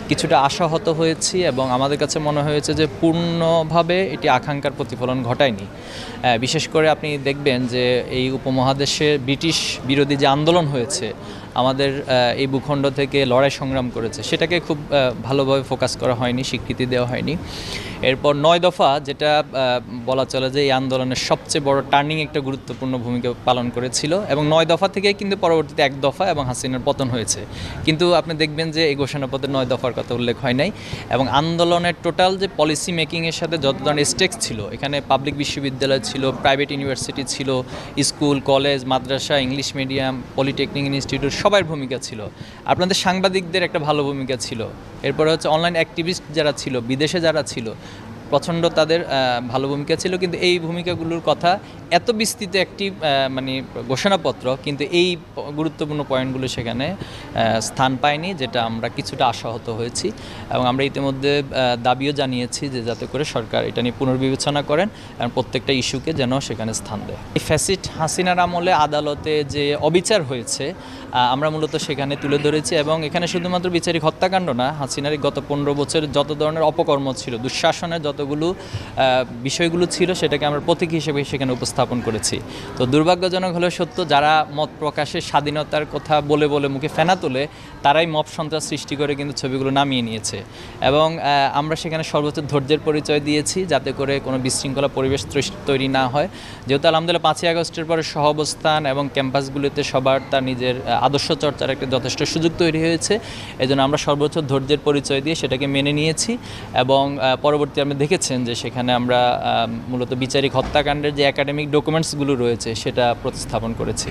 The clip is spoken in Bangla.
কিছুটা আশাহত হয়েছি এবং আমাদের কাছে মনে হয়েছে যে পূর্ণভাবে এটি আকাঙ্ক্ষার প্রতিফলন ঘটায়নি। বিশেষ করে আপনি দেখবেন যে এই উপমহাদেশে ব্রিটিশ বিরোধী যে আন্দোলন হয়েছে, আমাদের এই ভূখণ্ড থেকে লড়াই সংগ্রাম করেছে, সেটাকে খুব ভালোভাবে ফোকাস করা হয়নি, স্বীকৃতি দেওয়া হয়নি। এরপর 9 দফা, যেটা বলা চলে যে এই আন্দোলনের সবচেয়ে বড় টার্নিং একটা গুরুত্বপূর্ণ ভূমিকা পালন করেছিল, এবং 9 দফা থেকেই কিন্তু পরবর্তীতে 1 দফা এবং হাসিনার পতন হয়েছে। কিন্তু আপনি দেখবেন যে এই ঘোষণাপত্রে 9 দফার কথা উল্লেখ হয় নাই। এবং আন্দোলনের টোটাল যে পলিসি মেকিংয়ের সাথে যত ধরনের স্টেক্স ছিল, এখানে পাবলিক বিশ্ববিদ্যালয় ছিল, প্রাইভেট ইউনিভার্সিটি ছিল, স্কুল, কলেজ, মাদ্রাসা, ইংলিশ মিডিয়াম, পলিটেকনিক ইনস্টিটিউট, সবার ভূমিকা ছিল। আপনাদের সাংবাদিকদের একটা ভালো ভূমিকা ছিল। এরপরে হচ্ছে অনলাইন অ্যাক্টিভিস্ট যারা ছিল, বিদেশে যারা ছিল, প্রচণ্ড তাদের ভালো ভূমিকা ছিল। কিন্তু এই ভূমিকাগুলোর কথা এত বিস্তৃত একটি মানে ঘোষণাপত্র, কিন্তু এই গুরুত্বপূর্ণ পয়েন্টগুলো সেখানে স্থান পায়নি, যেটা আমরা কিছুটা আশাহত হয়েছি। এবং আমরা ইতিমধ্যে দাবিও জানিয়েছি যে যাতে করে সরকার এটা নিয়ে পুনর্বিবেচনা করেন এবং প্রত্যেকটা ইস্যুকে যেন সেখানে স্থান দেয়। এই ফ্যাসিস্ট হাসিনার আমলে আদালতে যে অবিচার হয়েছে, আমরা মূলত সেখানে তুলে ধরেছি। এবং এখানে শুধুমাত্র বিচারিক হত্যাকাণ্ড না, হাসিনার গত 15 বছরের যত ধরনের অপকর্ম ছিল, দুঃশাসনের যতগুলো বিষয়গুলো ছিল, সেটাকে আমরা প্রতীক হিসেবে সেখানে উপস্থাপন করেছি। তো দুর্ভাগ্যজনক হলেও সত্য, যারা মত প্রকাশের স্বাধীনতার কথা বলে বলে মুখে ফেনা তোলে, তারাই মব সন্ত্রাস সৃষ্টি করে কিন্তু ছবিগুলো নামিয়ে নিয়েছে। এবং আমরা সেখানে সর্বোচ্চ ধৈর্যের পরিচয় দিয়েছি, যাতে করে কোনো বিশৃঙ্খলা পরিবেশ তৈরি না হয়। যেহেতু আলহামদুলিল্লাহ 5ই আগস্টের পরে সহাবস্থান এবং ক্যাম্পাসগুলিতে সবার তার নিজের আদর্শ চর্চার একটা যথেষ্ট সুযোগ তৈরি হয়েছে। এই জন্য আমরা সর্বোচ্চ ধৈর্যের পরিচয় দিয়ে সেটাকে মেনে নিয়েছি। এবং পরবর্তী আপনি দেখেছেন যে সেখানে আমরা মূলত বিচারিক হত্যাকাণ্ডের যে একাডেমিক ডকুমেন্টসগুলো রয়েছে, সেটা প্রতিস্থাপন করেছি।